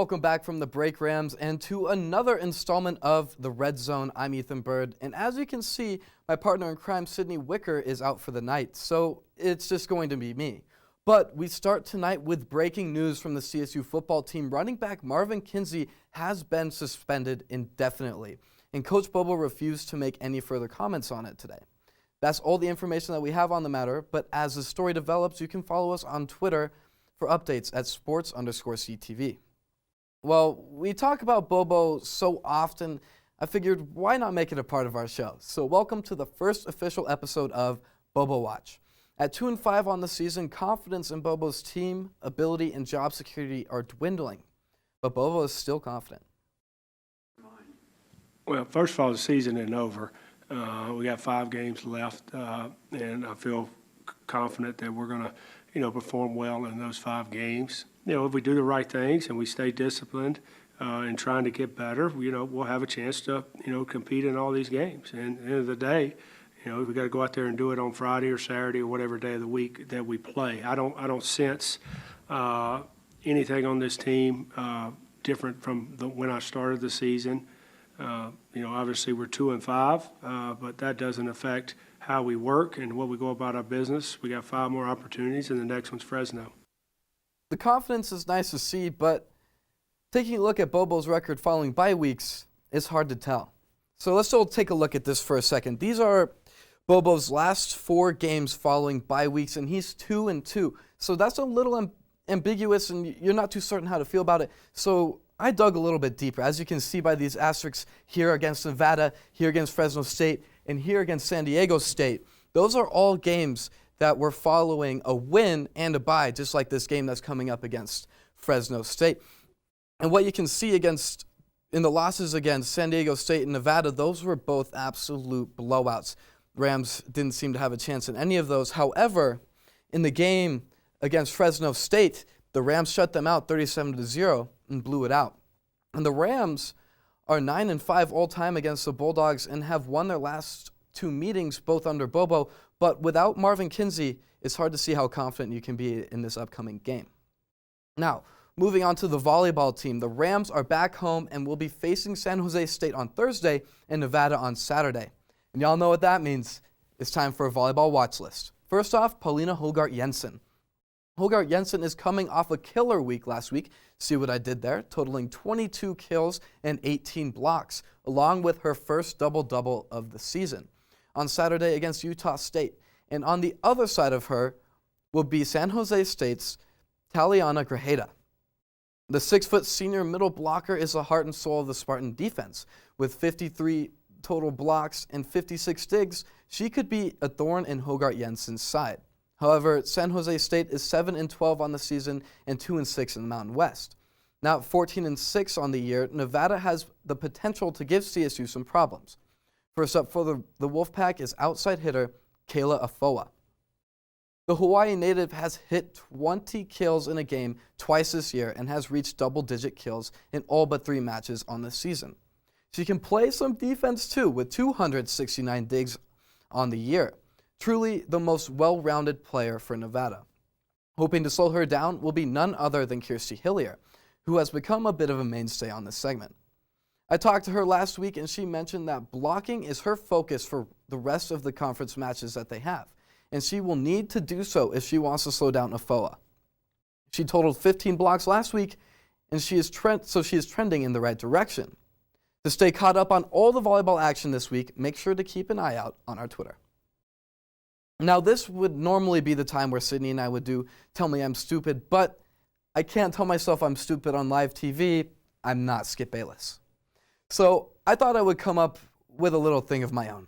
Welcome back from the break, Rams, and to another installment of The Red Zone. I'm Ethan Bird, and as you can see, my partner in crime, Sydney Wicker, is out for the night, so it's just going to be me. But we start tonight with breaking news from the CSU football team. Running back Marvin Kinsey has been suspended indefinitely, and Coach Bobo refused to make any further comments on it today. That's all the information that we have on the matter, but as the story develops, you can follow us on Twitter for updates at sports_CTV. Well, we talk about Bobo so often, I figured why not make it a part of our show? So welcome to the first official episode of Bobo Watch. At 2-5 on the season, confidence in Bobo's team, ability, and job security are dwindling, but Bobo is still confident. Well, first of all, the season isn't over. We got 5 games left, and I feel confident that we're going to, perform well in those 5 games. If we do the right things and we stay disciplined and trying to get better, we'll have a chance to, compete in all these games. And at the end of the day, we got to go out there and do it on Friday or Saturday or whatever day of the week that we play. I don't sense anything on this team different from when I started the season. Obviously we're 2-5, but that doesn't affect how we work and what we go about our business. We got 5 more opportunities, and the next one's Fresno. The confidence is nice to see, but taking a look at Bobo's record following bye weeks is hard to tell. So let's all take a look at this for a second. These are Bobo's last 4 games following bye weeks, and he's 2-2. So that's a little ambiguous, and you're not too certain how to feel about it. So I dug a little bit deeper. As you can see by these asterisks here against Nevada, here against Fresno State, and here against San Diego State. Those are all games that were following a win and a bye, just like this game that's coming up against Fresno State. And what you can see in the losses against San Diego State and Nevada, those were both absolute blowouts. Rams didn't seem to have a chance in any of those. However, in the game against Fresno State, the Rams shut them out 37-0 and blew it out. And the Rams are 9-5 all-time against the Bulldogs and have won their last 2 meetings, both under Bobo. But without Marvin Kinsey, it's hard to see how confident you can be in this upcoming game. Now, moving on to the volleyball team, the Rams are back home and will be facing San Jose State on Thursday and Nevada on Saturday. And y'all know what that means. It's time for a volleyball watch list. First off, PAULINA HOUGAARD-JENSEN. HOUGAARD-JENSEN is coming off a killer week last week. See what I did there? Totaling 22 kills and 18 blocks, along with her first double-double of the season on Saturday against Utah State. And on the other side of her will be San Jose State's THALIANA GREJEDA. The 6-foot senior middle blocker is the heart and soul of the Spartan defense. With 53 total blocks and 56 digs, she could be a thorn in HOUGAARD-JENSEN's side. However, San Jose State is 7-12 on the season and 2-6 in the Mountain West. Now at 14-6 on the year, Nevada has the potential to give CSU some problems. First up for the Wolfpack is outside hitter KAYLA AFOA. The Hawaii native has hit 20 kills in a game twice this year and has reached double-digit kills in all but 3 matches on the season. She can play some defense too, with 269 digs on the year. Truly the most well-rounded player for Nevada. Hoping to slow her down will be none other than KIRSTIE HILLYER, who has become a bit of a mainstay on this segment. I talked to her last week and she mentioned that blocking is her focus for the rest of the conference matches that they have, and she will need to do so if she wants to slow down AFOA. She totaled 15 blocks last week, and she is trending in the right direction. To stay caught up on all the volleyball action this week, make sure to keep an eye out on our Twitter. Now, this would normally be the time where Sydney and I would do Tell Me I'm Stupid, but I can't tell myself I'm stupid on live TV. I'm not Skip Bayless. So I thought I would come up with a little thing of my own.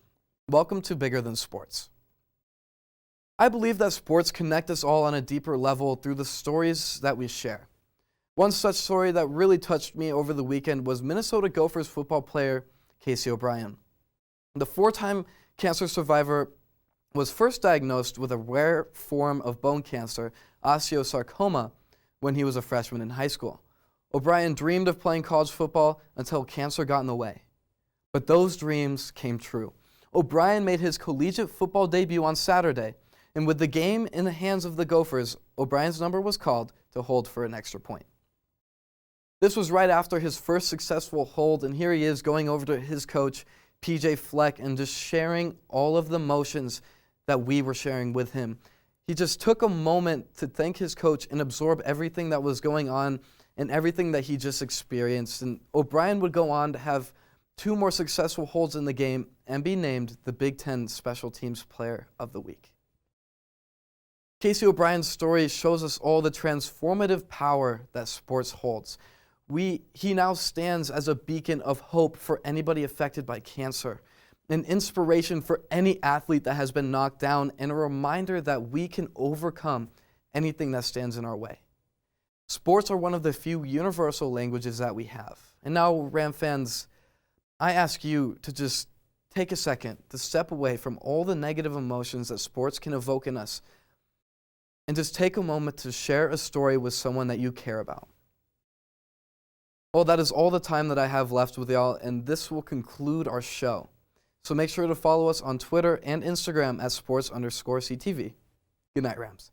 Welcome to Bigger Than Sports. I believe that sports connect us all on a deeper level through the stories that we share. One such story that really touched me over the weekend was Minnesota Gophers football player Casey O'Brien. The 4-time cancer survivor was first diagnosed with a rare form of bone cancer, osteosarcoma, when he was a freshman in high school. O'Brien dreamed of playing college football until cancer got in the way. But those dreams came true. O'Brien made his collegiate football debut on Saturday, and with the game in the hands of the Gophers, O'Brien's number was called to hold for an extra point. This was right after his first successful hold, and here he is going over to his coach, PJ Fleck, and just sharing all of the emotions that we were sharing with him. He just took a moment to thank his coach and absorb everything that was going on and everything that he just experienced. And O'Brien would go on to have 2 more successful holds in the game and be named the Big Ten Special Teams Player of the Week. Casey O'Brien's story shows us all the transformative power that sports holds. He now stands as a beacon of hope for anybody affected by cancer, an inspiration for any athlete that has been knocked down, and a reminder that we can overcome anything that stands in our way. Sports are one of the few universal languages that we have. And now, Ram fans, I ask you to just take a second to step away from all the negative emotions that sports can evoke in us and just take a moment to share a story with someone that you care about. Well, that is all the time that I have left with y'all, and this will conclude our show. So make sure to follow us on Twitter and Instagram at sports_CTV. Good night, Rams.